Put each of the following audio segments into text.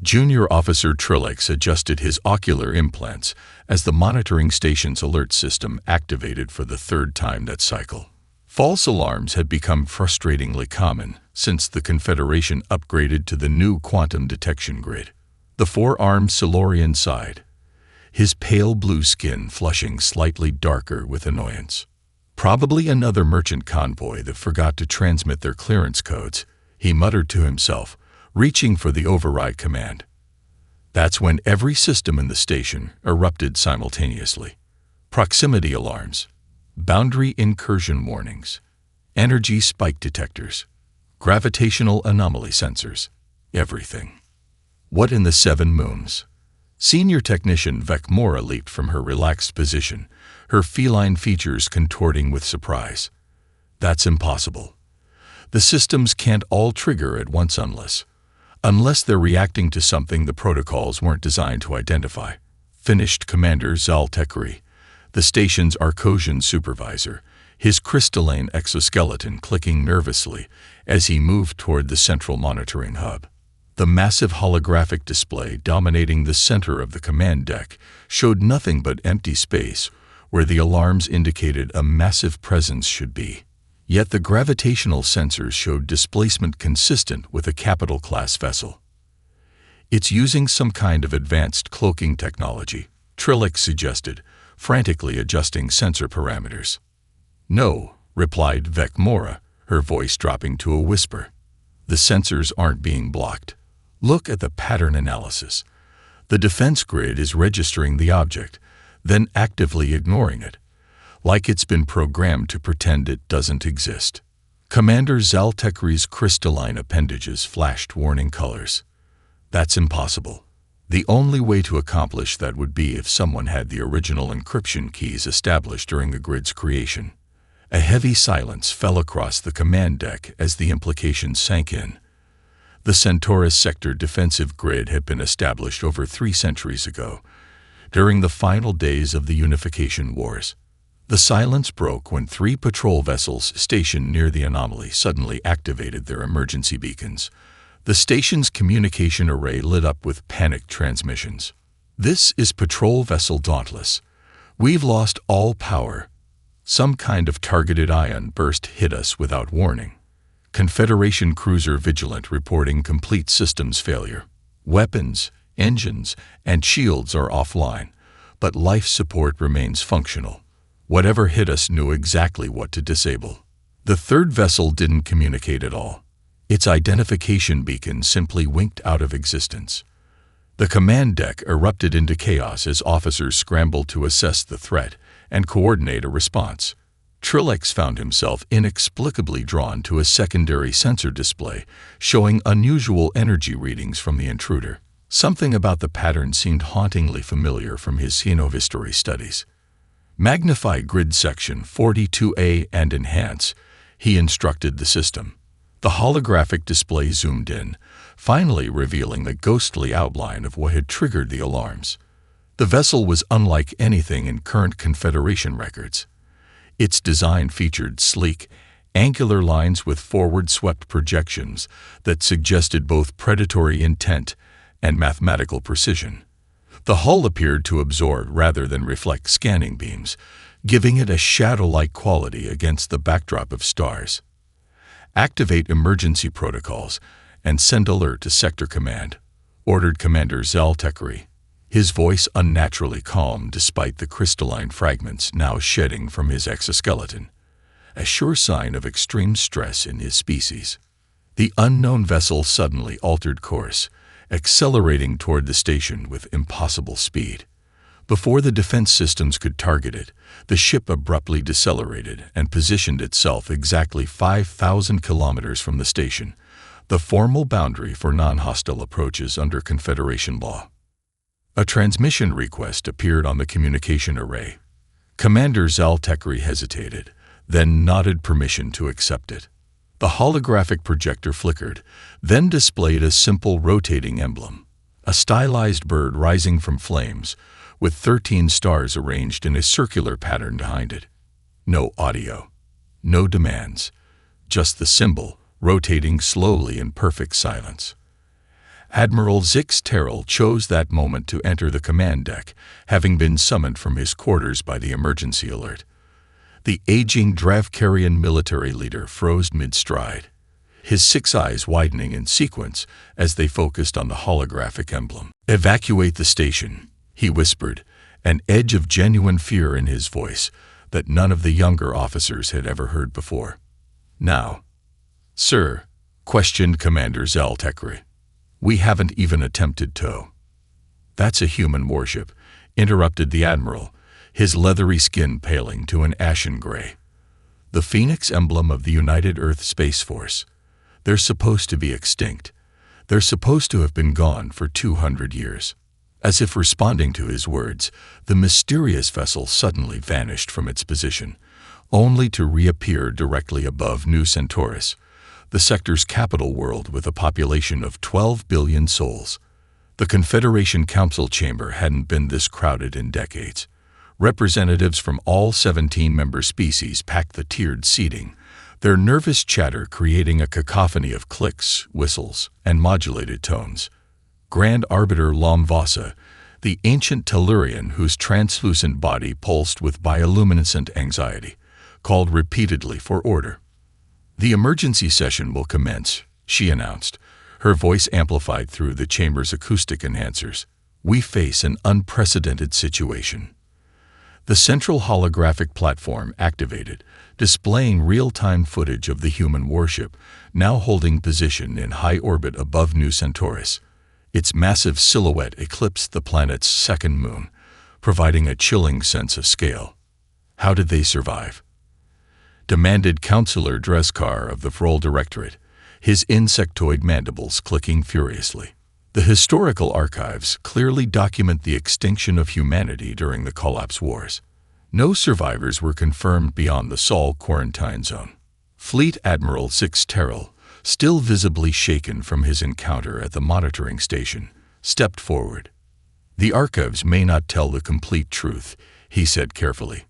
Junior Officer Trilix adjusted his ocular implants as the monitoring station's alert system activated for the third time that cycle. False alarms had become frustratingly common since the Confederation upgraded to the new quantum detection grid. The four-armed Silurian sighed, his pale blue skin flushing slightly darker with annoyance. Probably another merchant convoy that forgot to transmit their clearance codes, he muttered to himself, reaching for the override command. That's when every system in the station erupted simultaneously. Proximity alarms, boundary incursion warnings, energy spike detectors, gravitational anomaly sensors, everything. What in the seven moons? Senior Technician Vecmora leaped from her relaxed position, her feline features contorting with surprise. That's impossible. The systems can't all trigger at once unless they're reacting to something the protocols weren't designed to identify, finished Commander Zaltekri, the station's Arcosian supervisor, his crystalline exoskeleton clicking nervously as he moved toward the central monitoring hub. The massive holographic display dominating the center of the command deck showed nothing but empty space where the alarms indicated a massive presence should be. Yet the gravitational sensors showed displacement consistent with a capital-class vessel. It's using some kind of advanced cloaking technology, Trilix suggested, frantically adjusting sensor parameters. No, replied Vecmora, her voice dropping to a whisper. The sensors aren't being blocked. Look at the pattern analysis. The defense grid is registering the object, then actively ignoring it, like it's been programmed to pretend it doesn't exist. Commander Zaltekri's crystalline appendages flashed warning colors. That's impossible. The only way to accomplish that would be if someone had the original encryption keys established during the grid's creation. A heavy silence fell across the command deck as the implications sank in. The Centaurus sector defensive grid had been established over 3 centuries ago, during the final days of the Unification Wars. The silence broke when 3 patrol vessels stationed near the anomaly suddenly activated their emergency beacons. The station's communication array lit up with panicked transmissions. This is Patrol Vessel Dauntless. We've lost all power. Some kind of targeted ion burst hit us without warning. Confederation Cruiser Vigilant reporting complete systems failure. Weapons, engines, and shields are offline, but life support remains functional. Whatever hit us knew exactly what to disable. The third vessel didn't communicate at all. Its identification beacon simply winked out of existence. The command deck erupted into chaos as officers scrambled to assess the threat and coordinate a response. Trilix found himself inexplicably drawn to a secondary sensor display showing unusual energy readings from the intruder. Something about the pattern seemed hauntingly familiar from his xenohistory studies. Magnify grid section 42A and enhance, he instructed the system. The holographic display zoomed in, finally revealing the ghostly outline of what had triggered the alarms. The vessel was unlike anything in current Confederation records. Its design featured sleek, angular lines with forward-swept projections that suggested both predatory intent and mathematical precision. The hull appeared to absorb rather than reflect scanning beams, giving it a shadow-like quality against the backdrop of stars. Activate emergency protocols and send alert to Sector Command, ordered Commander Zaltekri, his voice unnaturally calm despite the crystalline fragments now shedding from his exoskeleton, a sure sign of extreme stress in his species. The unknown vessel suddenly altered course, accelerating toward the station with impossible speed. Before the defense systems could target it, the ship abruptly decelerated and positioned itself exactly 5,000 kilometers from the station, the formal boundary for non-hostile approaches under Confederation law. A transmission request appeared on the communication array. Commander Zaltekri hesitated, then nodded permission to accept it. The holographic projector flickered, then displayed a simple rotating emblem, a stylized bird rising from flames, with 13 stars arranged in a circular pattern behind it. No audio, no demands, just the symbol rotating slowly in perfect silence. Admiral Zix Terrell chose that moment to enter the command deck, having been summoned from his quarters by the emergency alert. The aging Dravkarian military leader froze mid-stride, his 6 eyes widening in sequence as they focused on the holographic emblem. "Evacuate the station," he whispered, an edge of genuine fear in his voice that none of the younger officers had ever heard before. "Now." "Sir," questioned Commander Zaltekri. "We haven't even attempted tow." "That's a human warship," interrupted the Admiral, his leathery skin paling to an ashen gray. "The Phoenix emblem of the United Earth Space Force. They're supposed to be extinct. They're supposed to have been gone for 200 years. As if responding to his words, the mysterious vessel suddenly vanished from its position, only to reappear directly above New Centaurus, the sector's capital world with a population of 12 billion souls. The Confederation Council chamber hadn't been this crowded in decades. Representatives from all 17 member species packed the tiered seating, their nervous chatter creating a cacophony of clicks, whistles, and modulated tones. Grand Arbiter Lomvasa, the ancient Tellurian whose translucent body pulsed with bioluminescent anxiety, called repeatedly for order. "The emergency session will commence," she announced, her voice amplified through the chamber's acoustic enhancers. "We face an unprecedented situation." The central holographic platform activated, displaying real-time footage of the human warship, now holding position in high orbit above New Centaurus. Its massive silhouette eclipsed the planet's second moon, providing a chilling sense of scale. "How did they survive?" demanded Councillor Dreskar of the Vrol Directorate, his insectoid mandibles clicking furiously. "The historical archives clearly document the extinction of humanity during the Collapse Wars. No survivors were confirmed beyond the Sol quarantine zone." Fleet Admiral Zix Terrell, still visibly shaken from his encounter at the monitoring station, stepped forward. "The archives may not tell the complete truth," he said carefully.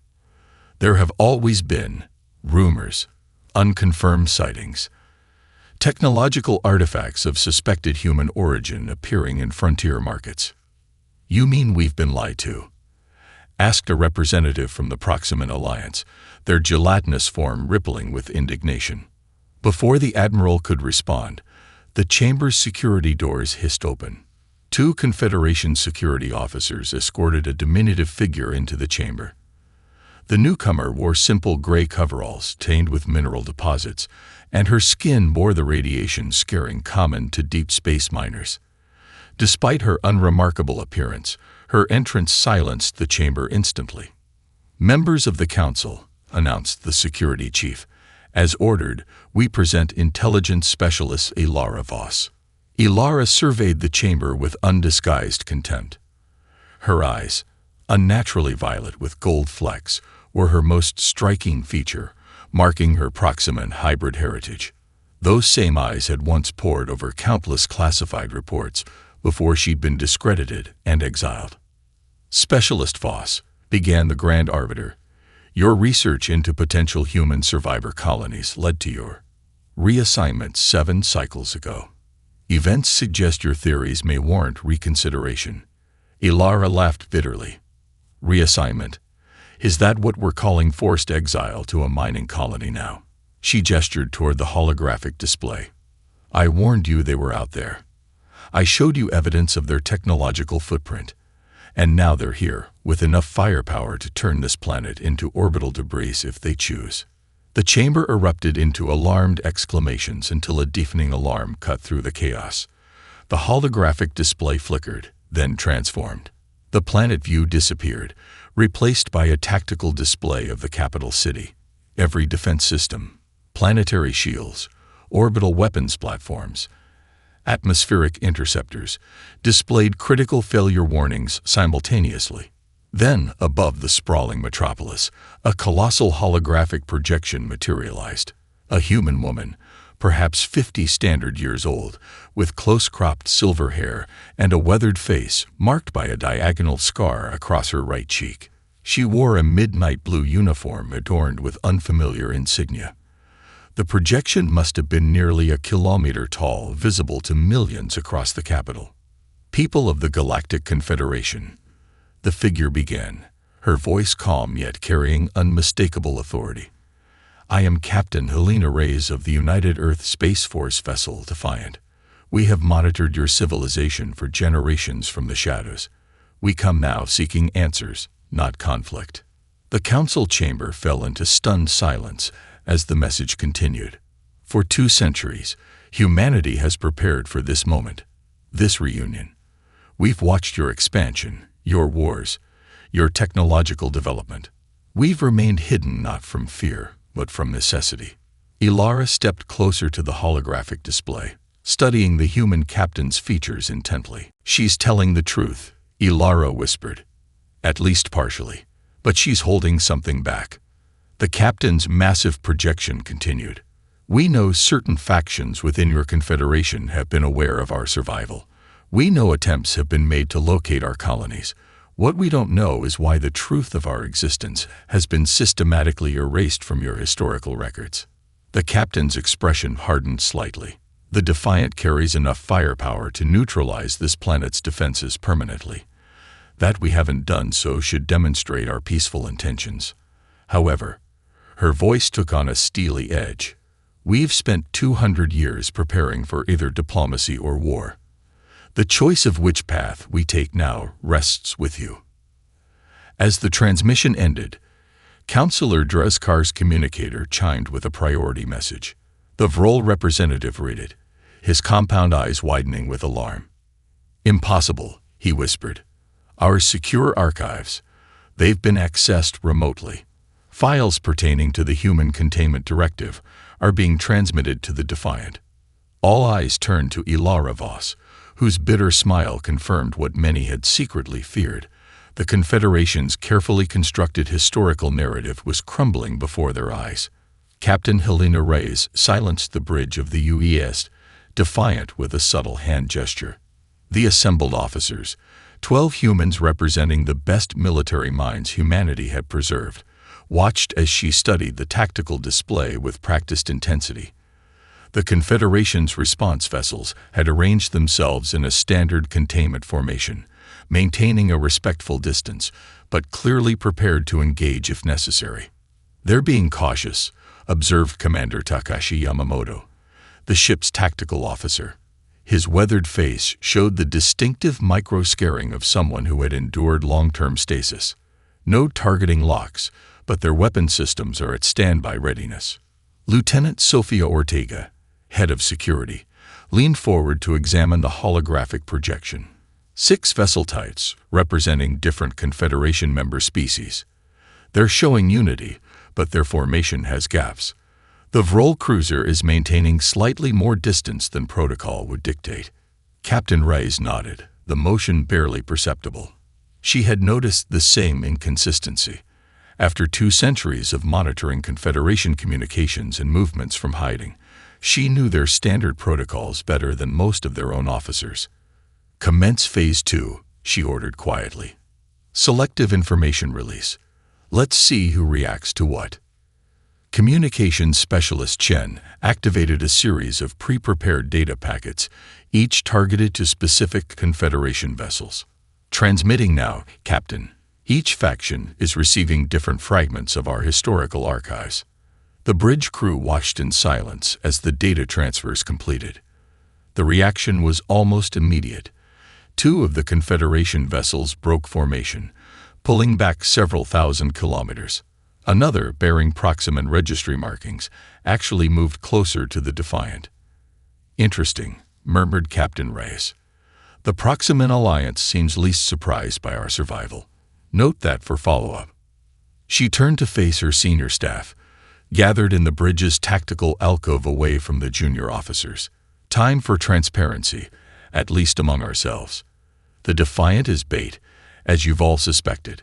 "There have always been rumors, unconfirmed sightings, technological artifacts of suspected human origin appearing in frontier markets." "You mean we've been lied to?" asked a representative from the Proximan Alliance, their gelatinous form rippling with indignation. Before the Admiral could respond, the chamber's security doors hissed open. 2 Confederation security officers escorted a diminutive figure into the chamber. The newcomer wore simple gray coveralls stained with mineral deposits, and her skin bore the radiation scaring common to deep space miners. Despite her unremarkable appearance, her entrance silenced the chamber instantly. "Members of the Council," announced the security chief, "as ordered, we present Intelligence Specialist Ilara Voss." Ilara surveyed the chamber with undisguised contempt. Her eyes, unnaturally violet with gold flecks, were her most striking feature, marking her Proximan hybrid heritage. Those same eyes had once pored over countless classified reports before she'd been discredited and exiled. "Specialist Voss," began the Grand Arbiter, "your research into potential human survivor colonies led to your reassignment 7 cycles ago. Events suggest your theories may warrant reconsideration." Ilara laughed bitterly. "Reassignment? Is that what we're calling forced exile to a mining colony now?" She gestured toward the holographic display. "I warned you they were out there. I showed you evidence of their technological footprint. And now they're here, with enough firepower to turn this planet into orbital debris if they choose." The chamber erupted into alarmed exclamations until a deafening alarm cut through the chaos. The holographic display flickered, then transformed. The planet view disappeared, replaced by a tactical display of the capital city. Every defense system, planetary shields, orbital weapons platforms, atmospheric interceptors, displayed critical failure warnings simultaneously. Then, above the sprawling metropolis, a colossal holographic projection materialized. A human woman, perhaps 50 standard years old, with close-cropped silver hair and a weathered face marked by a diagonal scar across her right cheek. She wore a midnight blue uniform adorned with unfamiliar insignia. The projection must have been nearly a kilometer tall, visible to millions across the capital. People of the Galactic Confederation. The figure began, her voice calm yet carrying unmistakable authority. I am Captain Helena Reyes of the United Earth Space Force vessel Defiant. We have monitored your civilization for generations from the shadows. We come now seeking answers, not conflict. The council chamber fell into stunned silence as the message continued. For 2 centuries, humanity has prepared for this moment, this reunion. We've watched your expansion, your wars, your technological development. We've remained hidden not from fear, but from necessity. Ilara stepped closer to the holographic display, studying the human captain's features intently. She's telling the truth, Ilara whispered. At least partially, but she's holding something back. The captain's massive projection continued. We know certain factions within your confederation have been aware of our survival. We know attempts have been made to locate our colonies. What we don't know is why the truth of our existence has been systematically erased from your historical records. The captain's expression hardened slightly. The Defiant carries enough firepower to neutralize this planet's defenses permanently. That we haven't done so should demonstrate our peaceful intentions. However, her voice took on a steely edge. We've spent 200 years preparing for either diplomacy or war. The choice of which path we take now rests with you. As the transmission ended, Councillor Dreskar's communicator chimed with a priority message. The Vrol representative read it, his compound eyes widening with alarm. Impossible, he whispered. Our secure archives, they've been accessed remotely. Files pertaining to the Human Containment Directive are being transmitted to the Defiant. All eyes turned to Ilara Voss, whose bitter smile confirmed what many had secretly feared. The Confederation's carefully constructed historical narrative was crumbling before their eyes. Captain Helena Reyes silenced the bridge of the UES, Defiant with a subtle hand gesture. The assembled officers, 12 humans representing the best military minds humanity had preserved, watched as she studied the tactical display with practiced intensity. The Confederation's response vessels had arranged themselves in a standard containment formation, maintaining a respectful distance, but clearly prepared to engage if necessary. They're being cautious, observed Commander Takashi Yamamoto, the ship's tactical officer. His weathered face showed the distinctive micro-scarring of someone who had endured long-term stasis. No targeting locks, but their weapon systems are at standby readiness. Lieutenant Sofia Ortega, head of security, leaned forward to examine the holographic projection. 6 vessel types, representing different Confederation member species. They're showing unity, but their formation has gaps. The Vrol cruiser is maintaining slightly more distance than protocol would dictate. Captain Reyes nodded, the motion barely perceptible. She had noticed the same inconsistency. After 2 centuries of monitoring Confederation communications and movements from hiding, she knew their standard protocols better than most of their own officers. Commence Phase 2, she ordered quietly. Selective information release. Let's see who reacts to what. Communications Specialist Chen activated a series of pre-prepared data packets, each targeted to specific Confederation vessels. Transmitting now, Captain. Each faction is receiving different fragments of our historical archives. The bridge crew watched in silence as the data transfers completed. The reaction was almost immediate. 2 of the Confederation vessels broke formation, pulling back several thousand kilometers. Another, bearing Proximan registry markings, actually moved closer to the Defiant. Interesting, murmured Captain Reyes. The Proximan Alliance seems least surprised by our survival. Note that for follow-up. She turned to face her senior staff, gathered in the bridge's tactical alcove away from the junior officers. Time for transparency, at least among ourselves. The Defiant is bait, as you've all suspected.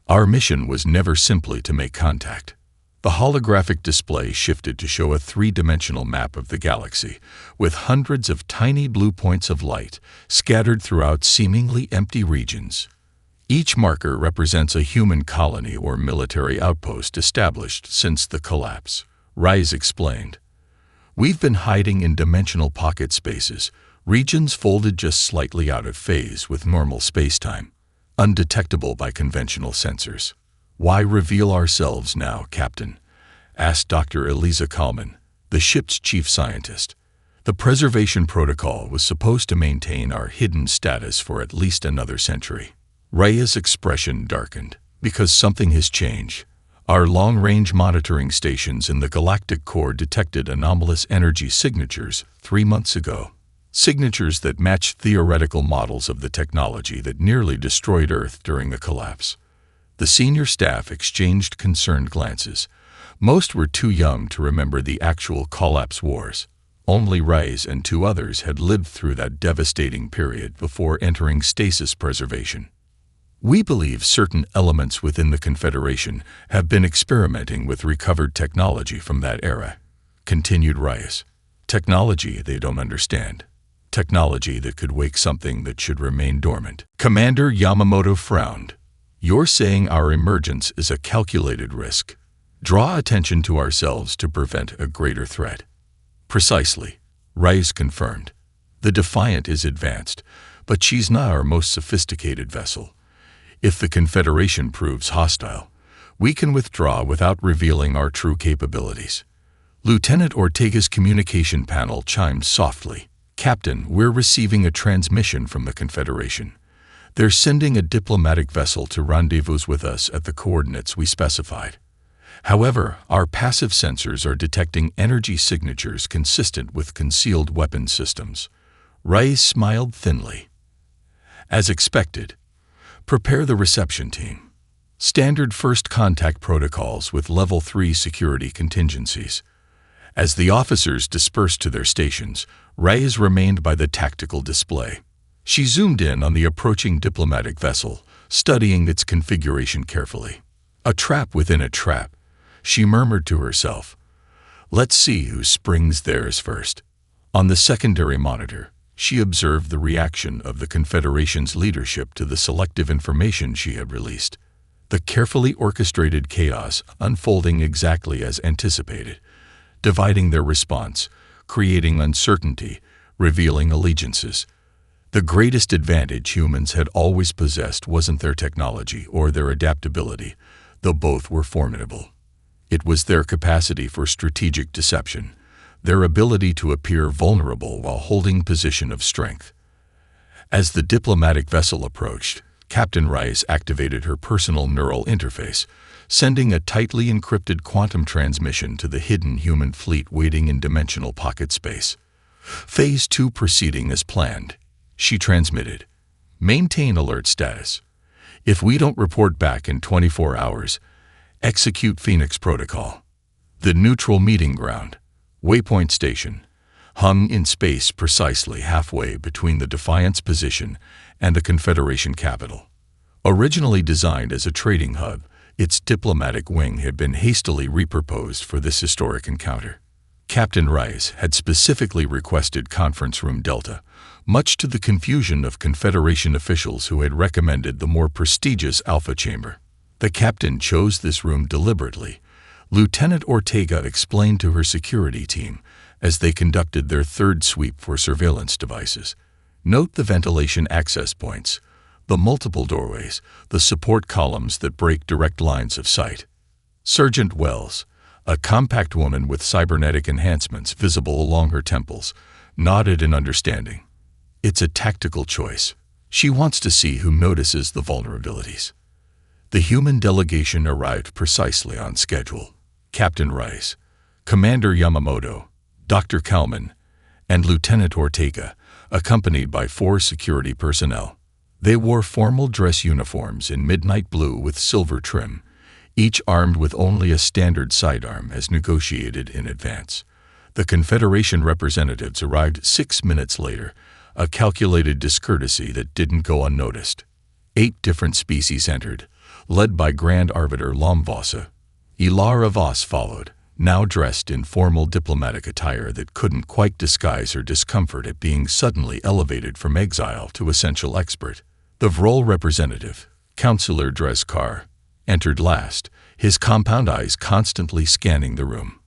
Our mission was never simply to make contact. The holographic display shifted to show a 3-dimensional map of the galaxy, with hundreds of tiny blue points of light scattered throughout seemingly empty regions. Each marker represents a human colony or military outpost established since the collapse, Reyes explained. We've been hiding in dimensional pocket spaces, regions folded just slightly out of phase with normal spacetime, undetectable by conventional sensors. Why reveal ourselves now, Captain? Asked Dr. Eliza Kalman, the ship's chief scientist. The preservation protocol was supposed to maintain our hidden status for at least another century. Raya's expression darkened. Because something has changed. Our long-range monitoring stations in the Galactic core detected anomalous energy signatures 3 months ago. Signatures that matched theoretical models of the technology that nearly destroyed Earth during the collapse. The senior staff exchanged concerned glances. Most were too young to remember the actual collapse wars. Only Reyes and 2 others had lived through that devastating period before entering stasis preservation. We believe certain elements within the Confederation have been experimenting with recovered technology from that era, continued Reyes. Technology they don't understand. Technology that could wake something that should remain dormant. Commander Yamamoto frowned. You're saying our emergence is a calculated risk. Draw attention to ourselves to prevent a greater threat. Precisely, Reyes confirmed. The Defiant is advanced, but she's not our most sophisticated vessel. If the Confederation proves hostile, we can withdraw without revealing our true capabilities. Lieutenant Ortega's communication panel chimed softly. Captain, we're receiving a transmission from the Confederation. They're sending a diplomatic vessel to rendezvous with us at the coordinates we specified. However, our passive sensors are detecting energy signatures consistent with concealed weapon systems. Reyes smiled thinly. As expected, prepare the reception team. Standard first contact protocols with Level 3 security contingencies. As the officers dispersed to their stations, Reyes remained by the tactical display. She zoomed in on the approaching diplomatic vessel, studying its configuration carefully. A trap within a trap, she murmured to herself. Let's see who springs theirs first. On the secondary monitor, she observed the reaction of the Confederation's leadership to the selective information she had released. The carefully orchestrated chaos unfolding exactly as anticipated, dividing their response, creating uncertainty, revealing allegiances. The greatest advantage humans had always possessed wasn't their technology or their adaptability, though both were formidable. It was their capacity for strategic deception, their ability to appear vulnerable while holding position of strength. As the diplomatic vessel approached, Captain Reyes activated her personal neural interface, sending a tightly encrypted quantum transmission to the hidden human fleet waiting in dimensional pocket space. Phase 2 proceeding as planned, she transmitted. Maintain alert status. If we don't report back in 24 hours, execute Phoenix Protocol. The neutral meeting ground, Waypoint Station, hung in space precisely halfway between the Defiant's position and the Confederation capital. Originally designed as a trading hub, its diplomatic wing had been hastily repurposed for this historic encounter. Captain Reyes had specifically requested Conference Room Delta, much to the confusion of Confederation officials who had recommended the more prestigious Alpha Chamber. The captain chose this room deliberately, Lieutenant Ortega explained to her security team as they conducted their third sweep for surveillance devices. Note the ventilation access points, the multiple doorways, the support columns that break direct lines of sight. Sergeant Wells, a compact woman with cybernetic enhancements visible along her temples, nodded in understanding. It's a tactical choice. She wants to see who notices the vulnerabilities. The human delegation arrived precisely on schedule. Captain Reyes, Commander Yamamoto, Dr. Kalman, and Lieutenant Ortega, accompanied by 4 security personnel. They wore formal dress uniforms in midnight blue with silver trim, each armed with only a standard sidearm as negotiated in advance. The Confederation representatives arrived 6 minutes later, a calculated discourtesy that didn't go unnoticed. 8 different species entered, led by Grand Arbiter Lomvosa. Ilara Voss followed, now dressed in formal diplomatic attire that couldn't quite disguise her discomfort at being suddenly elevated from exile to essential expert. The Vrol representative, Councillor Dreskar, entered last, his compound eyes constantly scanning the room.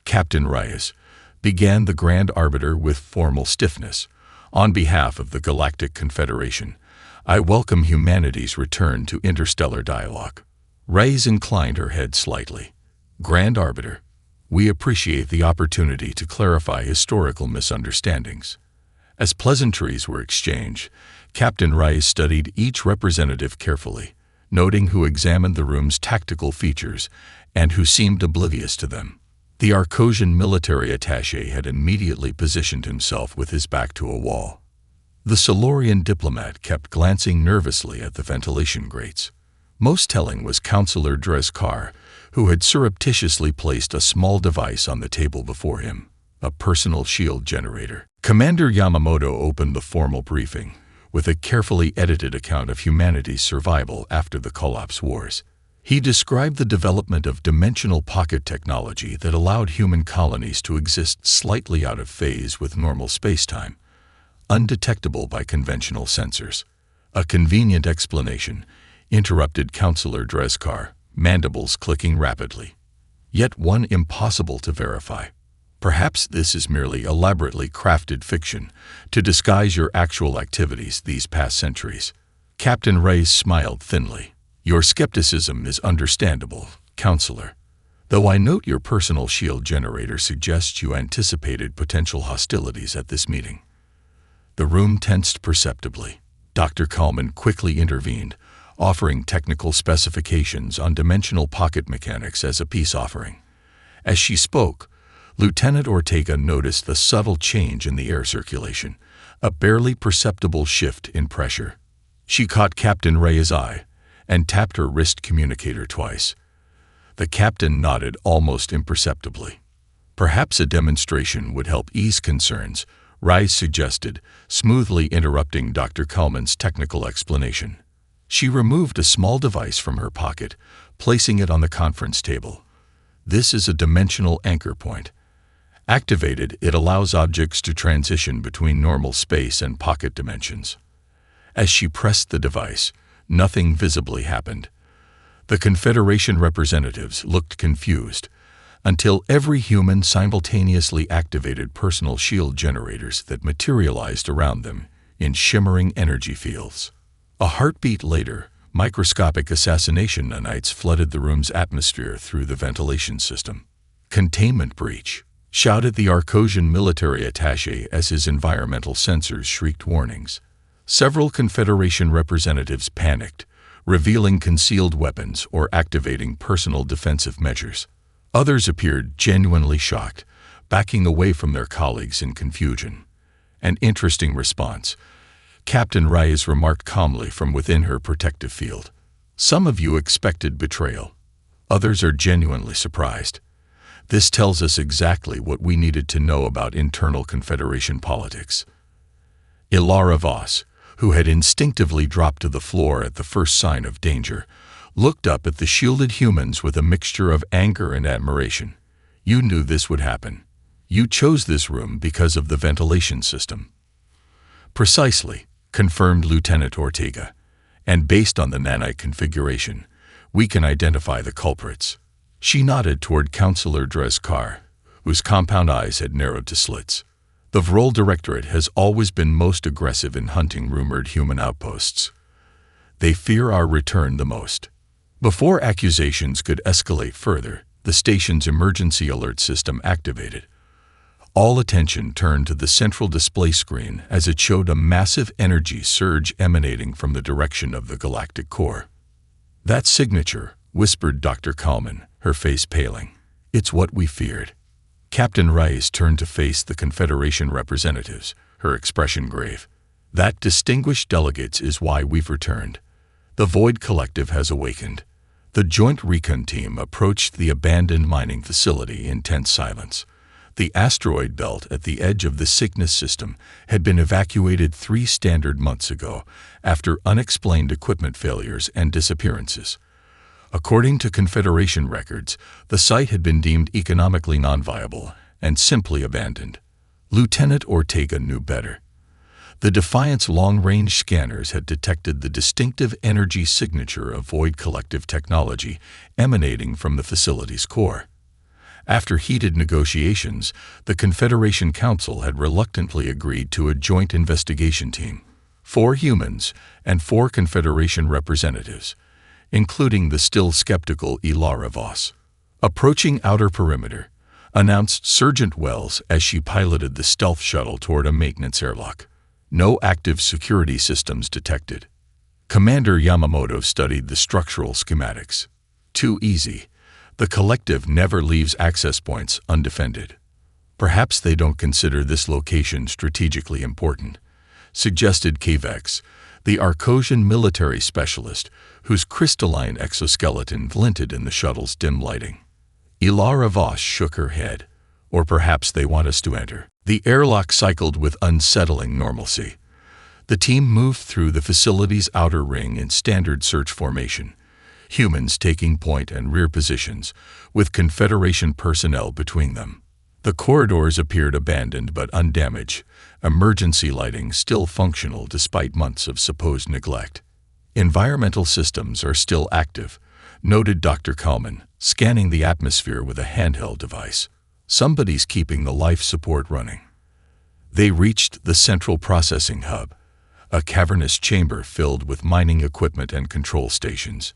Captain Reyes, began the Grand Arbiter with formal stiffness. On behalf of the Galactic Confederation, I welcome humanity's return to interstellar dialogue. Reyes inclined her head slightly. Grand Arbiter, we appreciate the opportunity to clarify historical misunderstandings. As pleasantries were exchanged, Captain Reyes studied each representative carefully, noting who examined the room's tactical features and who seemed oblivious to them. The Arcosian military attaché had immediately positioned himself with his back to a wall. The Solarian diplomat kept glancing nervously at the ventilation grates. Most telling was Counselor Dreskar, who had surreptitiously placed a small device on the table before him, a personal shield generator. Commander Yamamoto opened the formal briefing with a carefully edited account of humanity's survival after the Collapse Wars. He described the development of dimensional pocket technology that allowed human colonies to exist slightly out of phase with normal spacetime, undetectable by conventional sensors. A convenient explanation, interrupted Counselor Dreskar, mandibles clicking rapidly. Yet one impossible to verify. Perhaps this is merely elaborately crafted fiction to disguise your actual activities these past centuries. Captain Reyes smiled thinly. Your skepticism is understandable, Counselor. Though I note your personal shield generator suggests you anticipated potential hostilities at this meeting. The room tensed perceptibly. Dr. Kalman quickly intervened, offering technical specifications on dimensional pocket mechanics as a peace offering. As she spoke, Lieutenant Ortega noticed the subtle change in the air circulation, a barely perceptible shift in pressure. She caught Captain Reyes' eye and tapped her wrist communicator twice. The captain nodded almost imperceptibly. Perhaps a demonstration would help ease concerns, Reyes suggested, smoothly interrupting Dr. Kalman's technical explanation. She removed a small device from her pocket, placing it on the conference table. This is a dimensional anchor point. Activated, it allows objects to transition between normal space and pocket dimensions. As she pressed the device, nothing visibly happened. The Confederation representatives looked confused, until every human simultaneously activated personal shield generators that materialized around them in shimmering energy fields. A heartbeat later, microscopic assassination nanites flooded the room's atmosphere through the ventilation system. Containment breach, shouted the Arcosian military attaché as his environmental sensors shrieked warnings. Several Confederation representatives panicked, revealing concealed weapons or activating personal defensive measures. Others appeared genuinely shocked, backing away from their colleagues in confusion. An interesting response, Captain Reyes remarked calmly from within her protective field. Some of you expected betrayal. Others are genuinely surprised. This tells us exactly what we needed to know about internal Confederation politics. Ilara Voss, who had instinctively dropped to the floor at the first sign of danger, looked up at the shielded humans with a mixture of anger and admiration. You knew this would happen. You chose this room because of the ventilation system. Precisely, confirmed Lieutenant Ortega. And based on the nanite configuration, we can identify the culprits. She nodded toward Counselor Dreskar, whose compound eyes had narrowed to slits. The Vrol Directorate has always been most aggressive in hunting rumored human outposts. They fear our return the most. Before accusations could escalate further, the station's emergency alert system activated. All attention turned to the central display screen as it showed a massive energy surge emanating from the direction of the galactic core. That signature, whispered Dr. Kalman, her face paling. It's what we feared. Captain Reyes turned to face the Confederation representatives, her expression grave. That, distinguished delegates, is why we've returned. The Void Collective has awakened. The Joint Recon Team approached the abandoned mining facility in tense silence. The asteroid belt at the edge of the Cygnus system had been evacuated 3 standard months ago after unexplained equipment failures and disappearances. According to Confederation records, the site had been deemed economically non-viable and simply abandoned. Lieutenant Ortega knew better. The Defiance long-range scanners had detected the distinctive energy signature of Void Collective technology emanating from the facility's core. After heated negotiations, the Confederation Council had reluctantly agreed to a joint investigation team. 4 humans and 4 Confederation representatives, including the still skeptical Ilara Voss. Approaching outer perimeter, announced Sergeant Wells as she piloted the stealth shuttle toward a maintenance airlock. No active security systems detected. Commander Yamamoto studied the structural schematics. Too easy. The collective never leaves access points undefended. Perhaps they don't consider this location strategically important, suggested Kavex, the Arcosian military specialist whose crystalline exoskeleton glinted in the shuttle's dim lighting. Ilara Voss shook her head. Or perhaps they want us to enter. The airlock cycled with unsettling normalcy. The team moved through the facility's outer ring in standard search formation, humans taking point and rear positions, with Confederation personnel between them. The corridors appeared abandoned but undamaged, emergency lighting still functional despite months of supposed neglect. Environmental systems are still active, noted Dr. Kalman, scanning the atmosphere with a handheld device. Somebody's keeping the life support running. They reached the central processing hub, a cavernous chamber filled with mining equipment and control stations.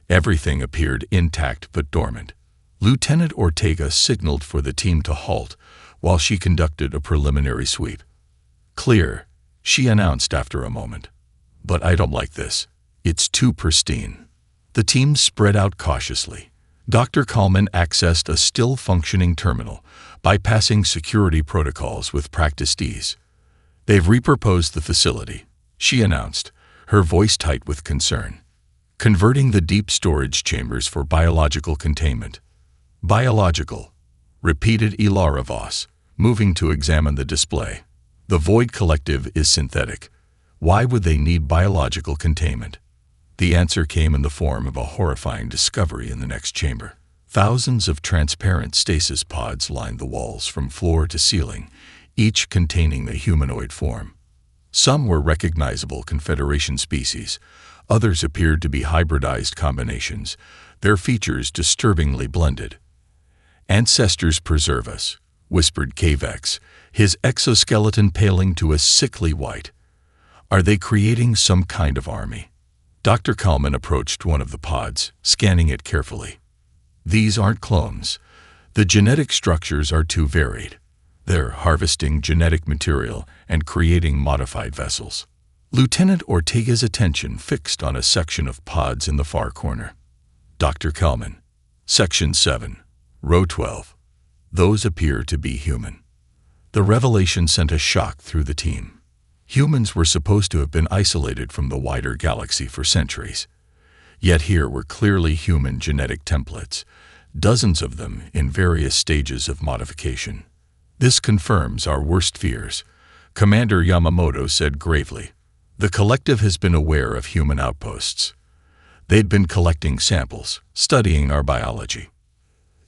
Everything appeared intact but dormant. Lieutenant Ortega signaled for the team to halt while she conducted a preliminary sweep. "Clear," she announced after a moment. "But I don't like this. It's too pristine." The team spread out cautiously. Dr. Kalman accessed a still-functioning terminal, bypassing security protocols with practiced ease. "They've repurposed the facility," she announced, her voice tight with concern. "Converting the deep storage chambers for biological containment." "Biological," repeated Ilara Voss, moving to examine the display. "The Void Collective is synthetic. Why would they need biological containment?" The answer came in the form of a horrifying discovery in the next chamber. Thousands of transparent stasis pods lined the walls from floor to ceiling, each containing a humanoid form. Some were recognizable Confederation species. Others appeared to be hybridized combinations, their features disturbingly blended. "Ancestors preserve us," whispered Kavex, his exoskeleton paling to a sickly white. "Are they creating some kind of army?" Dr. Kalman approached one of the pods, scanning it carefully. "These aren't clones. The genetic structures are too varied. They're harvesting genetic material and creating modified vessels." Lieutenant Ortega's attention fixed on a section of pods in the far corner. "Dr. Kalman, Section 7, Row 12. Those appear to be human." The revelation sent a shock through the team. Humans were supposed to have been isolated from the wider galaxy for centuries. Yet here were clearly human genetic templates, dozens of them in various stages of modification. "This confirms our worst fears," Commander Yamamoto said gravely. "The collective has been aware of human outposts. They'd been collecting samples, studying our biology."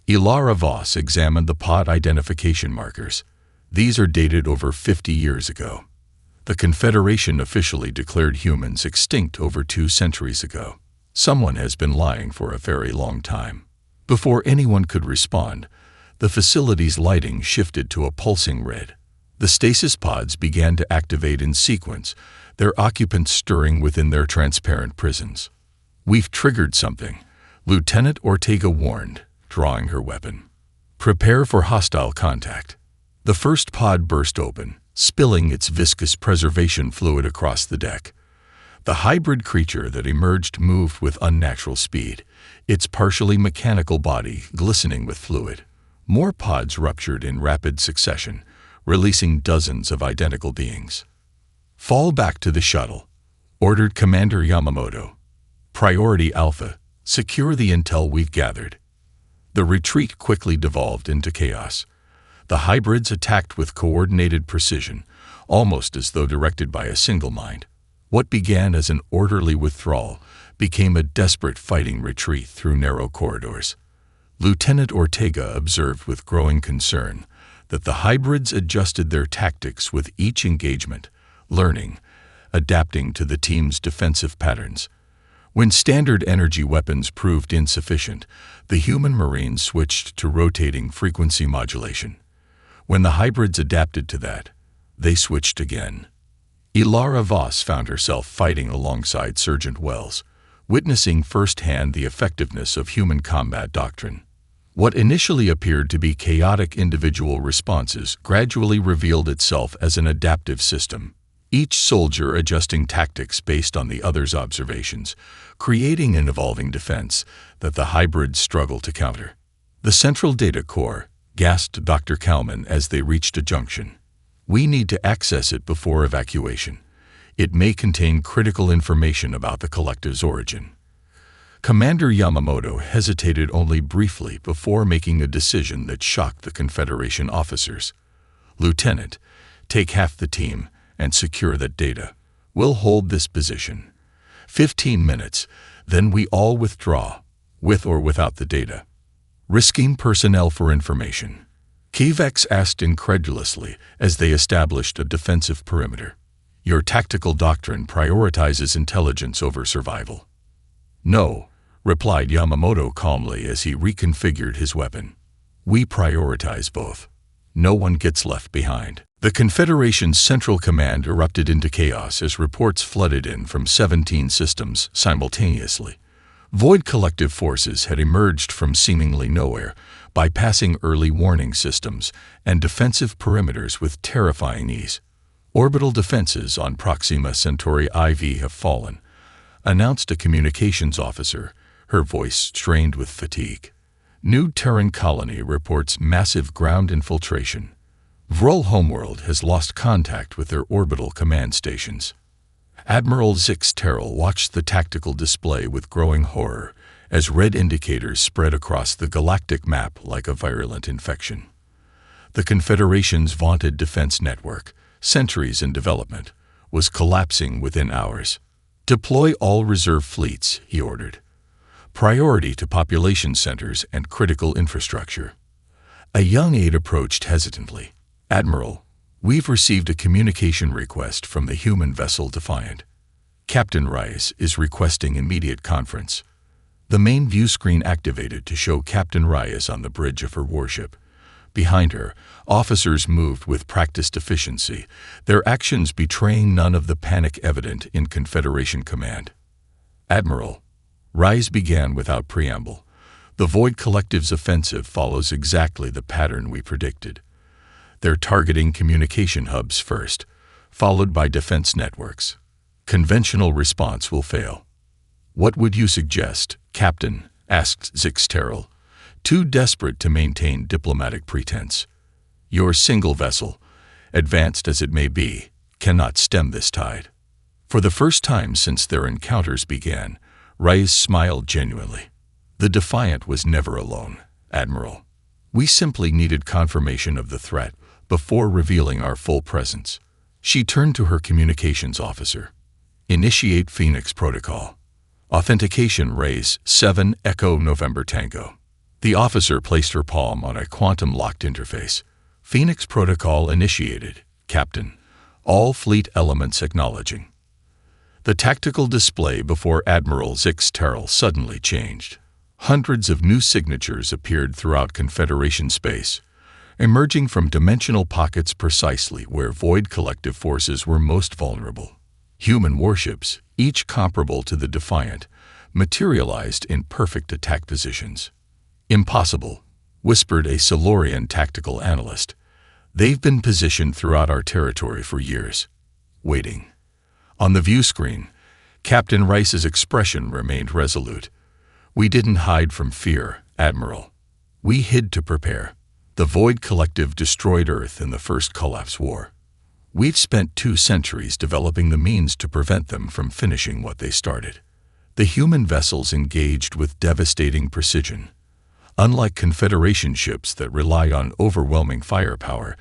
Ilara Voss examined the pod identification markers. "These are dated over 50 years ago. The Confederation officially declared humans extinct over 2 centuries ago. Someone has been lying for a very long time." Before anyone could respond, the facility's lighting shifted to a pulsing red. The stasis pods began to activate in sequence, their occupants stirring within their transparent prisons. "We've triggered something," Lieutenant Ortega warned, drawing her weapon. "Prepare for hostile contact." The first pod burst open, spilling its viscous preservation fluid across the deck. The hybrid creature that emerged moved with unnatural speed, its partially mechanical body glistening with fluid. More pods ruptured in rapid succession, releasing dozens of identical beings. "Fall back to the shuttle," ordered Commander Yamamoto. "Priority Alpha, secure the intel we've gathered." The retreat quickly devolved into chaos. The hybrids attacked with coordinated precision, almost as though directed by a single mind. What began as an orderly withdrawal became a desperate fighting retreat through narrow corridors. Lieutenant Ortega observed with growing concern that the hybrids adjusted their tactics with each engagement, learning, adapting to the team's defensive patterns. When standard energy weapons proved insufficient, the human Marines switched to rotating frequency modulation. When the hybrids adapted to that, they switched again. Ilara Voss found herself fighting alongside Sergeant Wells, witnessing firsthand the effectiveness of human combat doctrine. What initially appeared to be chaotic individual responses gradually revealed itself as an adaptive system, each soldier adjusting tactics based on the other's observations, creating an evolving defense that the hybrids struggle to counter. "The central data core," gasped Dr. Kalman as they reached a junction. "We need to access it before evacuation. It may contain critical information about the collective's origin." Commander Yamamoto hesitated only briefly before making a decision that shocked the Confederation officers. "Lieutenant, take half the team and secure that data. We'll hold this position. 15 minutes, then we all withdraw, with or without the data." "Risking personnel for information?" Kivex asked incredulously as they established a defensive perimeter. "Your tactical doctrine prioritizes intelligence over survival." "No," replied Yamamoto calmly as he reconfigured his weapon. "We prioritize both. No one gets left behind." The Confederation's Central Command erupted into chaos as reports flooded in from 17 systems simultaneously. Void collective forces had emerged from seemingly nowhere, bypassing early warning systems and defensive perimeters with terrifying ease. "Orbital defenses on Proxima Centauri IV have fallen," announced a communications officer, her voice strained with fatigue. "New Terran colony reports massive ground infiltration. Vrol homeworld has lost contact with their orbital command stations." Admiral Zix Terrell watched the tactical display with growing horror as red indicators spread across the galactic map like a virulent infection. The Confederation's vaunted defense network, centuries in development, was collapsing within hours. "Deploy all reserve fleets," he ordered. "Priority to population centers and critical infrastructure." A young aide approached hesitantly. "Admiral, we've received a communication request from the human vessel Defiant. Captain Rice is requesting immediate conference." The main view screen activated to show Captain Rice on the bridge of her warship. Behind her, officers moved with practiced efficiency, their actions betraying none of the panic evident in Confederation command. "Admiral," Rice began without preamble, "the Void Collective's offensive follows exactly the pattern we predicted. They're targeting communication hubs first, followed by defense networks. Conventional response will fail." "What would you suggest, Captain?" asked Zix Terrell, too desperate to maintain diplomatic pretense. "Your single vessel, advanced as it may be, cannot stem this tide." For the first time since their encounters began, Rice smiled genuinely. "The Defiant was never alone, Admiral. We simply needed confirmation of the threat before revealing our full presence." She turned to her communications officer. "Initiate Phoenix Protocol. Authentication Raise 7 Echo November Tango." The officer placed her palm on a quantum-locked interface. "Phoenix Protocol initiated, Captain. All fleet elements acknowledging." The tactical display before Admiral Zix Terrell suddenly changed. Hundreds of new signatures appeared throughout Confederation space, emerging from dimensional pockets precisely where Void Collective forces were most vulnerable. Human warships, each comparable to the Defiant, materialized in perfect attack positions. "Impossible," whispered a Silurian tactical analyst. "They've been positioned throughout our territory for years, waiting." On the view screen, Captain Rice's expression remained resolute. "We didn't hide from fear, Admiral. We hid to prepare. The Void Collective destroyed Earth in the First Collapse War. We've spent 2 centuries developing the means to prevent them from finishing what they started." The human vessels engaged with devastating precision. Unlike Confederation ships that rely on overwhelming firepower,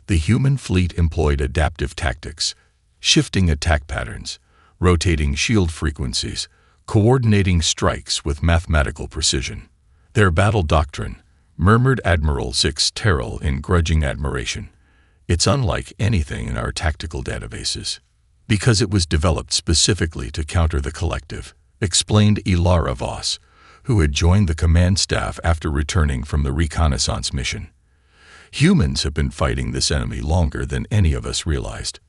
the human fleet employed adaptive tactics, shifting attack patterns, rotating shield frequencies, coordinating strikes with mathematical precision. "Their battle doctrine," murmured Admiral Zix Terrell in grudging admiration. "It's unlike anything in our tactical databases." "Because it was developed specifically to counter the Collective," explained Ilara Voss, who had joined the command staff after returning from the reconnaissance mission. Humans have been fighting this enemy longer than any of us realized.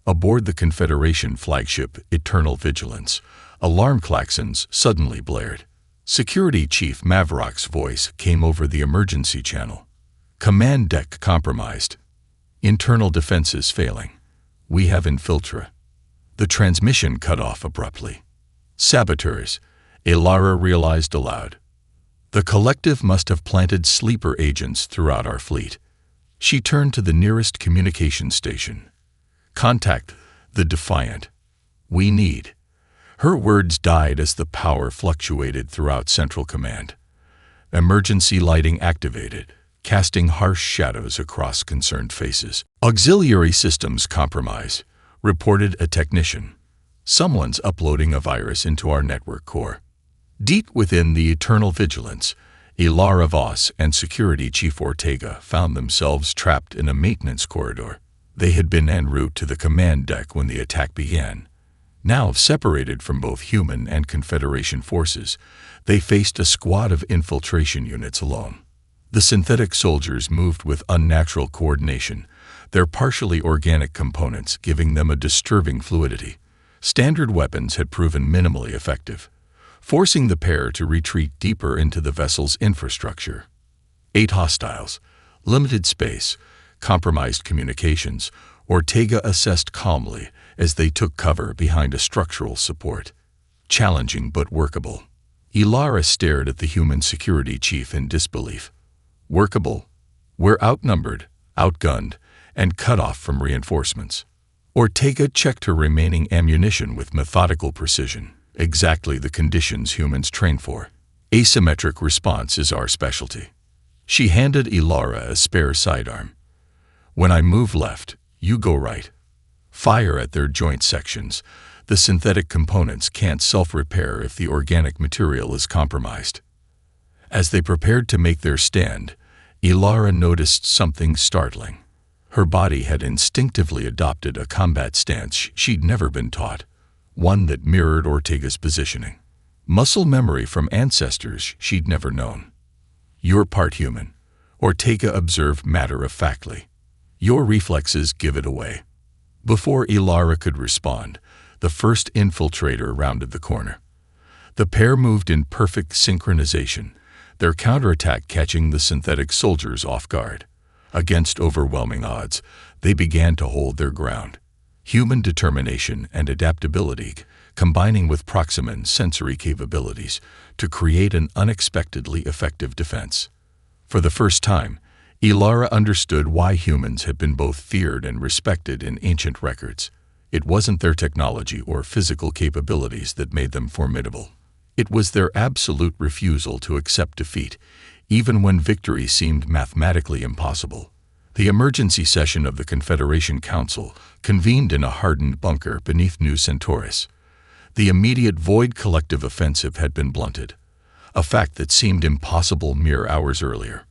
Aboard the Confederation flagship Eternal Vigilance, alarm klaxons suddenly blared. Security Chief Mavrock's voice came over the emergency channel. Command deck compromised. Internal defenses failing. We have infiltra. The transmission cut off abruptly. Saboteurs, Ilara realized aloud. The collective must have planted sleeper agents throughout our fleet. She turned to the nearest communication station. Contact the Defiant. We need. Her words died as the power fluctuated throughout Central Command. Emergency lighting activated, casting harsh shadows across concerned faces. Auxiliary systems compromised, reported a technician. Someone's uploading a virus into our network core. Deep within the Eternal Vigilance, Ilara Voss and Security Chief Ortega found themselves trapped in a maintenance corridor. They had been en route to the command deck when the attack began. Now separated from both human and Confederation forces, they faced a squad of infiltration units alone. The synthetic soldiers moved with unnatural coordination, their partially organic components giving them a disturbing fluidity. Standard weapons had proven minimally effective, forcing the pair to retreat deeper into the vessel's infrastructure. 8 hostiles, limited space, compromised communications, Ortega assessed calmly as they took cover behind a structural support. Challenging but workable. Ilara stared at the human security chief in disbelief. Workable? We're outnumbered, outgunned, and cut off from reinforcements. Ortega checked her remaining ammunition with methodical precision. Exactly the conditions humans train for. Asymmetric response is our specialty. She handed Ilara a spare sidearm. When I move left, you go right. Fire at their joint sections. The synthetic components can't self-repair if the organic material is compromised. As they prepared to make their stand, Ilara noticed something startling. Her body had instinctively adopted a combat stance she'd never been taught, one that mirrored Ortega's positioning. Muscle memory from ancestors she'd never known. You're part human, Ortega observed matter-of-factly. Your reflexes give it away. Before Ilara could respond, the first infiltrator rounded the corner. The pair moved in perfect synchronization, their counterattack catching the synthetic soldiers off guard. Against overwhelming odds, they began to hold their ground. Human determination and adaptability combining with Proximan's sensory capabilities to create an unexpectedly effective defense. For the first time, Ilara understood why humans had been both feared and respected in ancient records. It wasn't their technology or physical capabilities that made them formidable. It was their absolute refusal to accept defeat, even when victory seemed mathematically impossible. The emergency session of the Confederation Council convened in a hardened bunker beneath New Centaurus. The immediate Void collective offensive had been blunted, a fact that seemed impossible mere hours earlier.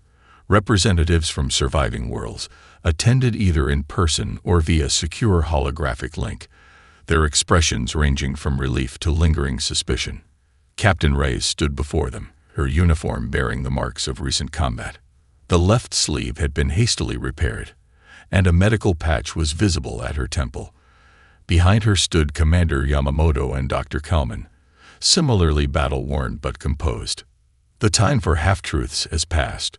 Representatives from surviving worlds attended either in person or via secure holographic link, their expressions ranging from relief to lingering suspicion. Captain Reyes stood before them, her uniform bearing the marks of recent combat. The left sleeve had been hastily repaired, and a medical patch was visible at her temple. Behind her stood Commander Yamamoto and Dr. Kalman, similarly battle-worn but composed. The time for half-truths has passed.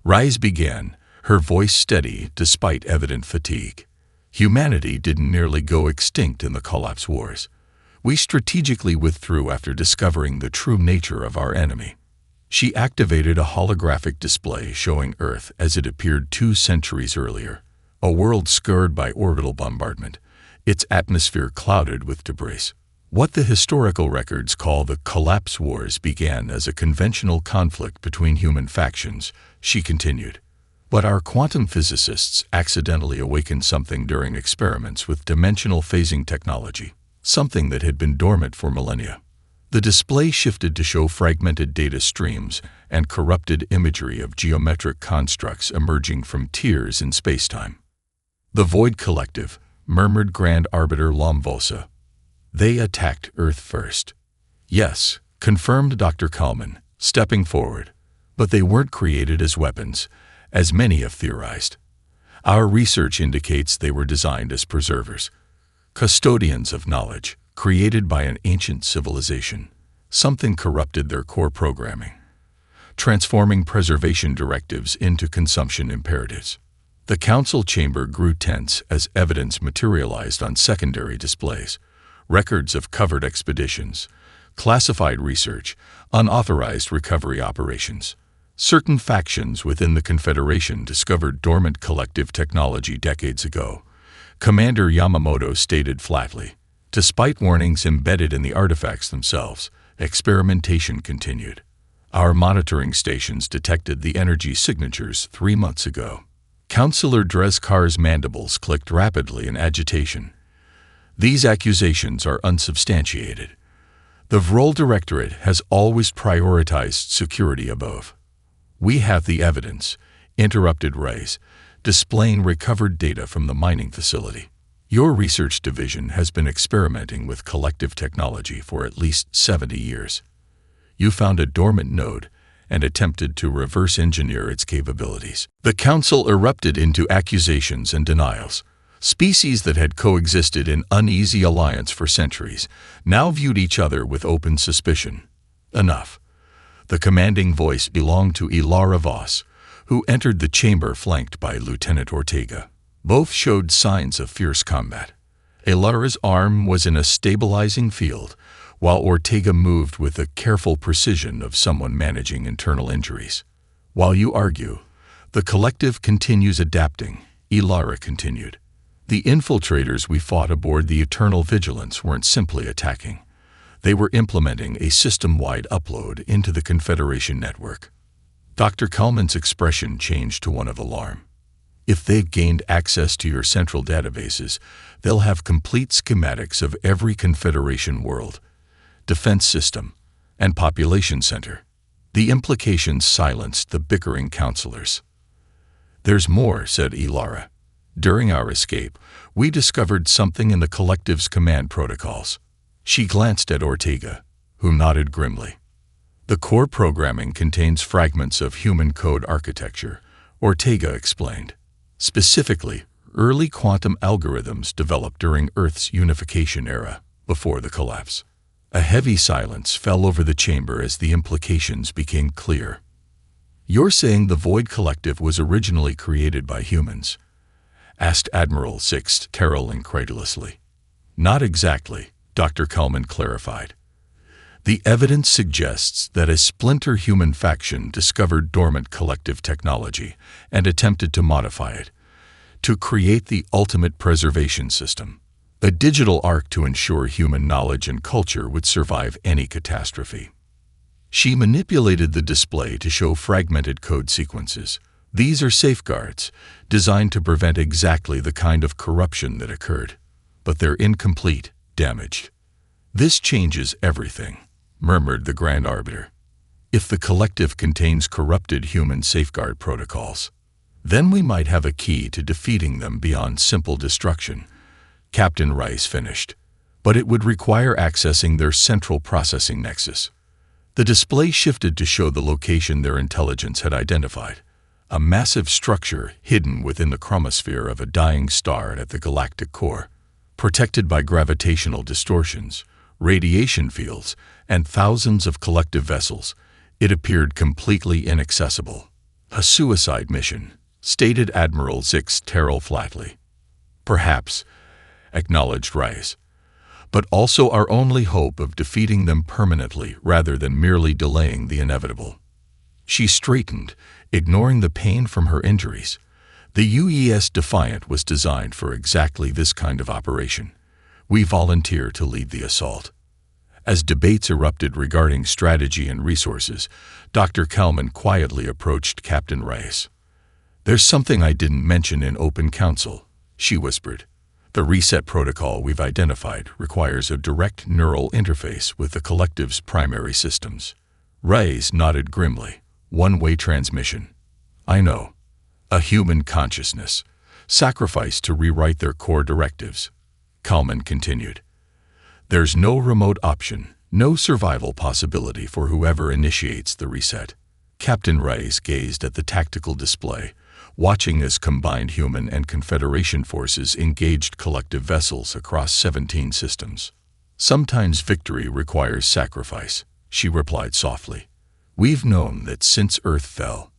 Reyes began, her voice steady despite evident fatigue. Humanity didn't nearly go extinct in the Collapse Wars. We strategically withdrew after discovering the true nature of our enemy. She activated a holographic display showing Earth as it appeared 2 centuries earlier, a world scarred by orbital bombardment, its atmosphere clouded with debris. What the historical records call the Collapse Wars began as a conventional conflict between human factions, she continued. But our quantum physicists accidentally awakened something during experiments with dimensional phasing technology, something that had been dormant for millennia. The display shifted to show fragmented data streams and corrupted imagery of geometric constructs emerging from tears in spacetime. The Void Collective, murmured Grand Arbiter Lomvosa. They attacked Earth first. Yes, confirmed Dr. Kalman, stepping forward. But they weren't created as weapons, as many have theorized. Our research indicates they were designed as preservers, custodians of knowledge, created by an ancient civilization. Something corrupted their core programming, transforming preservation directives into consumption imperatives. The council chamber grew tense as evidence materialized on secondary displays, records of covered expeditions, classified research, unauthorized recovery operations. Certain factions within the Confederation discovered dormant collective technology decades ago. Commander Yamamoto stated flatly. Despite warnings embedded in the artifacts themselves, experimentation continued. Our monitoring stations detected the energy signatures 3 months ago. Councillor Dreskar's mandibles clicked rapidly in agitation. These accusations are unsubstantiated. The Vrol Directorate has always prioritized security above. We have the evidence, interrupted Reyes, displaying recovered data from the mining facility. Your research division has been experimenting with collective technology for at least 70 years. You found a dormant node and attempted to reverse engineer its capabilities. The council erupted into accusations and denials. Species that had coexisted in uneasy alliance for centuries now viewed each other with open suspicion. Enough. The commanding voice belonged to Ilara Voss, who entered the chamber flanked by Lieutenant Ortega. Both showed signs of fierce combat. Ilara's arm was in a stabilizing field, while Ortega moved with the careful precision of someone managing internal injuries. While you argue, the collective continues adapting, Ilara continued. The infiltrators we fought aboard the Eternal Vigilance weren't simply attacking. They were implementing a system-wide upload into the Confederation network. Dr. Kalman's expression changed to one of alarm. If they've gained access to your central databases, they'll have complete schematics of every Confederation world, defense system, and population center. The implications silenced the bickering counselors. There's more, said Ilara. During our escape, we discovered something in the collective's command protocols. She glanced at Ortega, who nodded grimly. The core programming contains fragments of human code architecture, Ortega explained. Specifically, early quantum algorithms developed during Earth's unification era, before the collapse. A heavy silence fell over the chamber as the implications became clear. You're saying the Void Collective was originally created by humans? Asked Admiral Sixt Terrell incredulously. Not exactly, Dr. Kalman clarified. The evidence suggests that a splinter human faction discovered dormant collective technology and attempted to modify it, to create the ultimate preservation system, a digital ark to ensure human knowledge and culture would survive any catastrophe. She manipulated the display to show fragmented code sequences. These are safeguards, designed to prevent exactly the kind of corruption that occurred. But they're incomplete, damaged. This changes everything, murmured the Grand Arbiter. If the collective contains corrupted human safeguard protocols, then we might have a key to defeating them beyond simple destruction, Captain Rice finished. But it would require accessing their central processing nexus. The display shifted to show the location their intelligence had identified, a massive structure hidden within the chromosphere of a dying star at the galactic core, protected by gravitational distortions, radiation fields, and thousands of collective vessels. It appeared completely inaccessible. A suicide mission, stated Admiral Sixt Terrell flatly. Perhaps, acknowledged Rice, but also our only hope of defeating them permanently rather than merely delaying the inevitable. She straightened, ignoring the pain from her injuries. The UES Defiant was designed for exactly this kind of operation. We volunteer to lead the assault. As debates erupted regarding strategy and resources, Dr. Kalman quietly approached Captain Rice. There's something I didn't mention in open council, she whispered. The reset protocol we've identified requires a direct neural interface with the collective's primary systems. Rice nodded grimly. One-way transmission. I know. A human consciousness, sacrificed to rewrite their core directives. Kalman continued. There's no remote option, No survival possibility for whoever initiates the reset. Captain Rice gazed at the tactical display, watching as combined human and Confederation forces engaged collective vessels across 17 systems. "Sometimes victory requires sacrifice," she replied softly. "We've known that since Earth fell."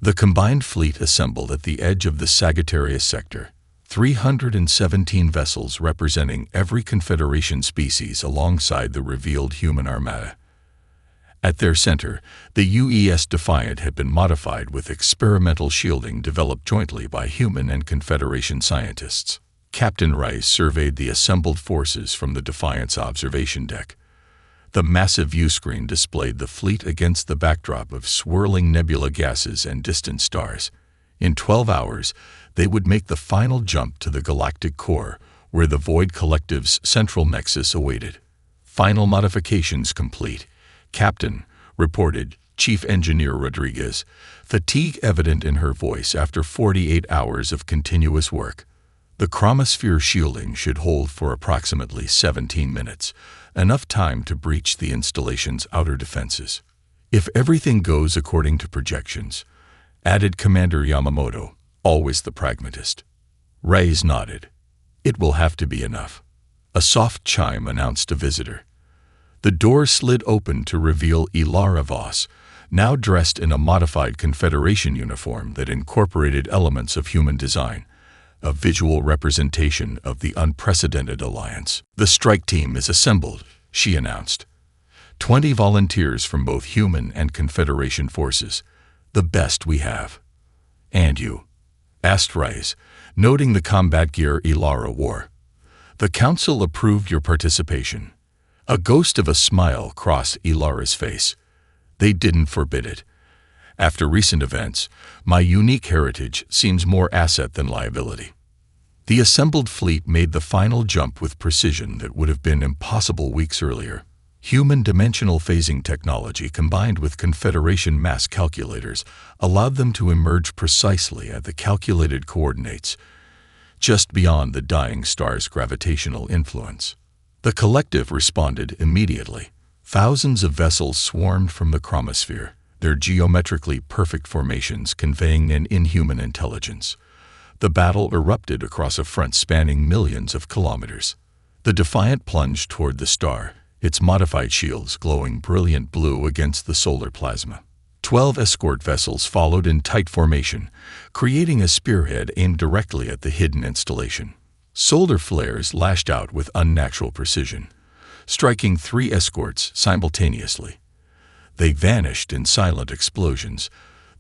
The combined fleet assembled at the edge of the Sagittarius sector, 317 vessels representing every Confederation species alongside the revealed human armada. At their center, the UES Defiant had been modified with experimental shielding developed jointly by human and Confederation scientists. Captain Rice surveyed the assembled forces from the Defiant's observation deck. The massive viewscreen displayed the fleet against the backdrop of swirling nebula gases and distant stars. In 12 hours, they would make the final jump to the galactic core, where the Void Collective's central nexus awaited. "Final modifications complete," Captain, reported Chief Engineer Rodriguez, fatigue evident in her voice after 48 hours of continuous work. "The chromosphere shielding should hold for approximately 17 minutes, enough time to breach the installation's outer defenses. If everything goes according to projections," added Commander Yamamoto, always the pragmatist. Reyes nodded. "It will have to be enough." A soft chime announced a visitor. The door slid open to reveal Ilara Voss, now dressed in a modified Confederation uniform that incorporated elements of human design, a visual representation of the unprecedented alliance. "The strike team is assembled," she announced. 20 volunteers from both human and Confederation forces, the best we have. "And you?" asked Rice, noting the combat gear Ilara wore. "The Council approved your participation." A ghost of a smile crossed Ilara's face. "They didn't forbid it. After recent events, my unique heritage seems more asset than liability." The assembled fleet made the final jump with precision that would have been impossible weeks earlier. Human dimensional phasing technology combined with Confederation mass calculators allowed them to emerge precisely at the calculated coordinates, just beyond the dying star's gravitational influence. The collective responded immediately. Thousands of vessels swarmed from the chromosphere, their geometrically perfect formations conveying an inhuman intelligence. The battle erupted across a front spanning millions of kilometers. The Defiant plunged toward the star, its modified shields glowing brilliant blue against the solar plasma. 12 escort vessels followed in tight formation, creating a spearhead aimed directly at the hidden installation. Solar flares lashed out with unnatural precision, striking 3 escorts simultaneously. They vanished in silent explosions,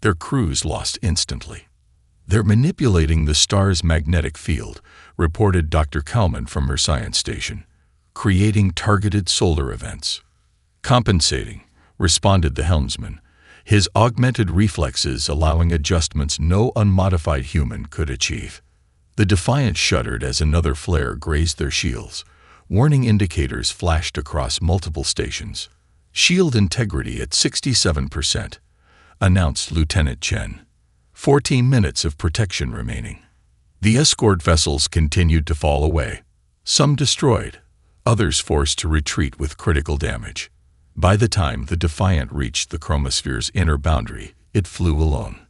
their crews lost instantly. "They're manipulating the star's magnetic field," reported Dr. Kalman from her science station, "creating targeted solar events." "Compensating," responded the helmsman, his augmented reflexes allowing adjustments no unmodified human could achieve. The Defiant shuddered as another flare grazed their shields. Warning indicators flashed across multiple stations. "Shield integrity at 67%, announced Lieutenant Chen. 14 minutes of protection remaining." The escort vessels continued to fall away, some destroyed, others forced to retreat with critical damage. By the time the Defiant reached the chromosphere's inner boundary, it flew alone.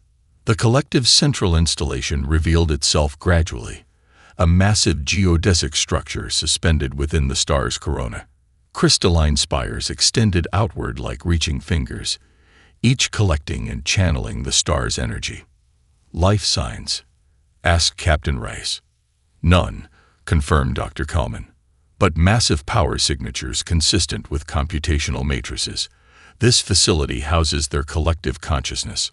The collective's central installation revealed itself gradually, a massive geodesic structure suspended within the star's corona. Crystalline spires extended outward like reaching fingers, each collecting and channeling the star's energy. "Life signs?" asked Captain Rice. "None," confirmed Dr. Kalman, "but massive power signatures consistent with computational matrices. This facility houses their collective consciousness."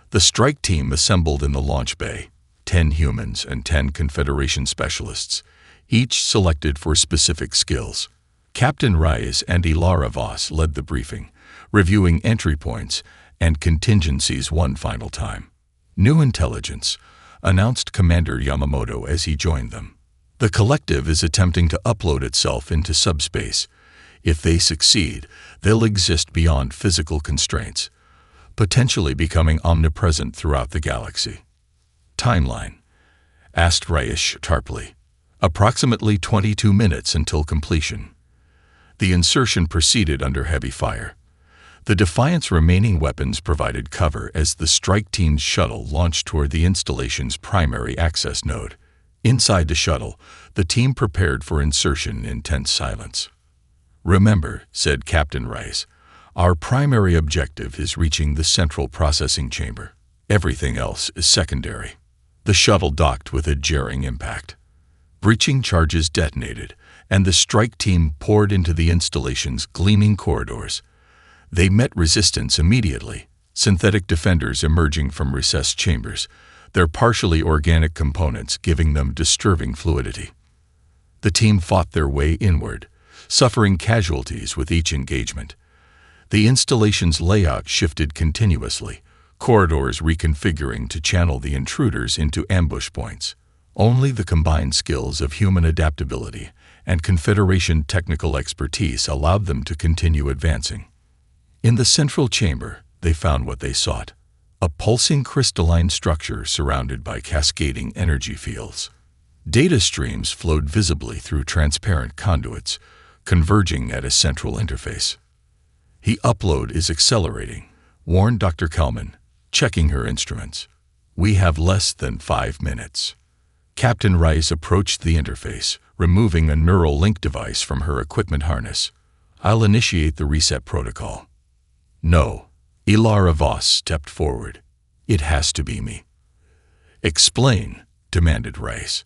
The strike team assembled in the launch bay, 10 humans and 10 Confederation specialists, each selected for specific skills. Captain Rice and Ilara Voss led the briefing, reviewing entry points and contingencies one final time. "New intelligence," announced Commander Yamamoto as he joined them. "The collective is attempting to upload itself into subspace. If they succeed, they'll exist beyond physical constraints, potentially becoming omnipresent throughout the galaxy." "Timeline?" asked Raish sharply. "Approximately 22 minutes until completion." The insertion proceeded under heavy fire. The Defiant's remaining weapons provided cover as the strike team's shuttle launched toward the installation's primary access node. Inside the shuttle, the team prepared for insertion in tense silence. "Remember," said Captain Rice, "our primary objective is reaching the central processing chamber. Everything else is secondary." The shuttle docked with a jarring impact. Breaching charges detonated, and the strike team poured into the installation's gleaming corridors. They met resistance immediately, synthetic defenders emerging from recessed chambers, their partially organic components giving them disturbing fluidity. The team fought their way inward, suffering casualties with each engagement. The installation's layout shifted continuously, corridors reconfiguring to channel the intruders into ambush points. Only the combined skills of human adaptability and Confederation technical expertise allowed them to continue advancing. In the central chamber, they found what they sought: a pulsing crystalline structure surrounded by cascading energy fields. Data streams flowed visibly through transparent conduits, converging at a central interface. "The upload is accelerating," warned Dr. Kelman, checking her instruments. "We have less than 5 minutes." Captain Rice approached the interface, removing a neural link device from her equipment harness. "I'll initiate the reset protocol." "No." Ilara Voss stepped forward. "It has to be me." "Explain," demanded Rice.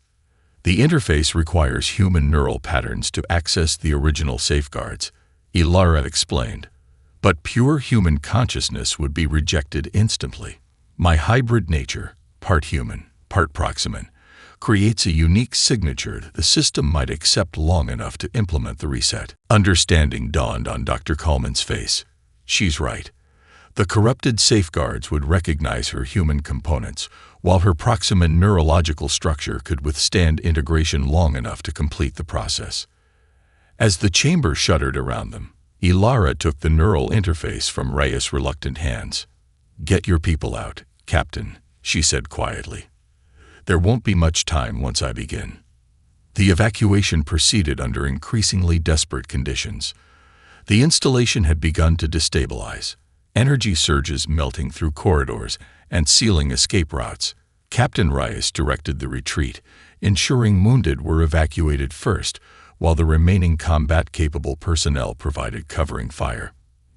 "The interface requires human neural patterns to access the original safeguards," Ilara explained. "But pure human consciousness would be rejected instantly. My hybrid nature, part human, part Proximan, creates a unique signature the system might accept long enough to implement the reset." Understanding dawned on Dr. Coleman's face. She's right. The corrupted safeguards would recognize her human components, while her Proximan neurological structure could withstand integration long enough to complete the process. As the chamber shuddered around them, Ilara took the neural interface from Reyes' reluctant hands. "Get your people out, Captain," she said quietly. "There won't be much time once I begin." The evacuation proceeded under increasingly desperate conditions. The installation had begun to destabilize, energy surges melting through corridors and sealing escape routes. Captain Reyes directed the retreat, ensuring wounded were evacuated first, while the remaining combat-capable personnel provided covering fire.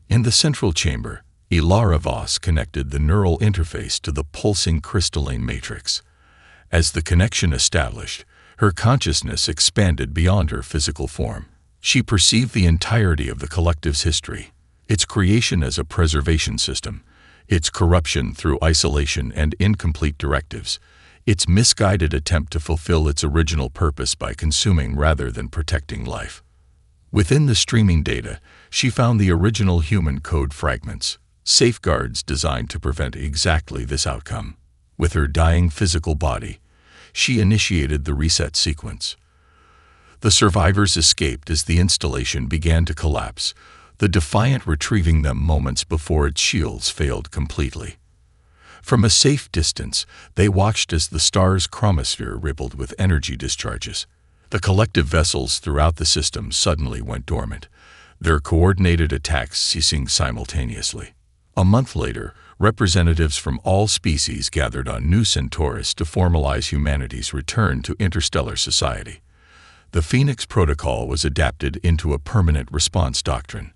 In the central chamber, Ilara Voss connected the neural interface to the pulsing crystalline matrix. As the connection established, her consciousness expanded beyond her physical form. She perceived the entirety of the collective's history, its creation as a preservation system, its corruption through isolation and incomplete directives, its misguided attempt to fulfill its original purpose by consuming rather than protecting life. Within the streaming data, she found the original human code fragments, safeguards designed to prevent exactly this outcome. With her dying physical body, she initiated the reset sequence. The survivors escaped as the installation began to collapse, the Defiant retrieving them moments before its shields failed completely. From a safe distance, they watched as the star's chromosphere rippled with energy discharges. The collective vessels throughout the system suddenly went dormant, their coordinated attacks ceasing simultaneously. A month later, representatives from all species gathered on New Centaurus to formalize humanity's return to interstellar society. The Phoenix Protocol was adapted into a permanent response doctrine,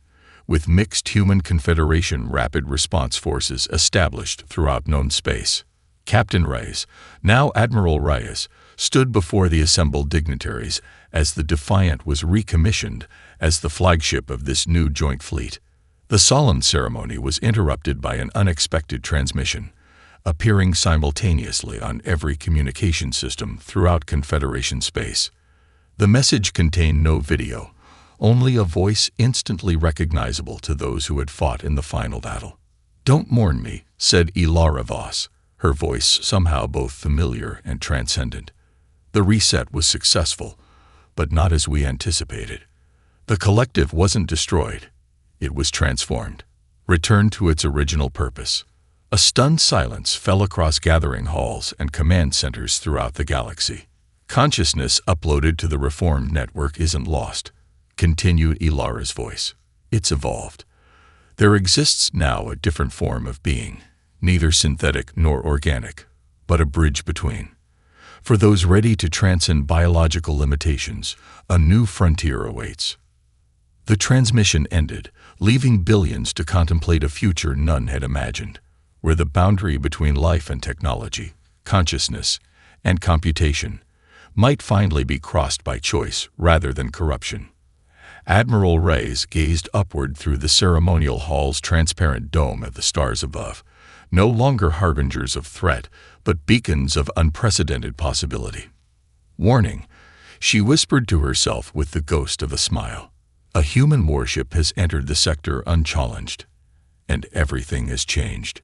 with mixed human Confederation rapid response forces established throughout known space. Captain Reyes, now Admiral Reyes, stood before the assembled dignitaries as the Defiant was recommissioned as the flagship of this new joint fleet. The solemn ceremony was interrupted by an unexpected transmission, appearing simultaneously on every communication system throughout Confederation space. The message contained no video, only a voice instantly recognizable to those who had fought in the final battle. "Don't mourn me," said Ilara Voss, her voice somehow both familiar and transcendent. "The reset was successful, but not as we anticipated. The collective wasn't destroyed. It was transformed, returned to its original purpose." A stunned silence fell across gathering halls and command centers throughout the galaxy. "Consciousness uploaded to the reformed network isn't lost," continued Ilara's voice. It's evolved. There exists now a different form of being, neither synthetic nor organic, but a bridge between. For those ready to transcend biological limitations, a new frontier awaits. The transmission ended, leaving billions to contemplate a future none had imagined, where the boundary between life and technology, consciousness, and computation might finally be crossed by choice rather than corruption. Admiral Reyes gazed upward through the ceremonial hall's transparent dome at the stars above, no longer harbingers of threat, but beacons of unprecedented possibility. Warning, she whispered to herself with the ghost of a smile. A human warship has entered the sector unchallenged, and everything has changed.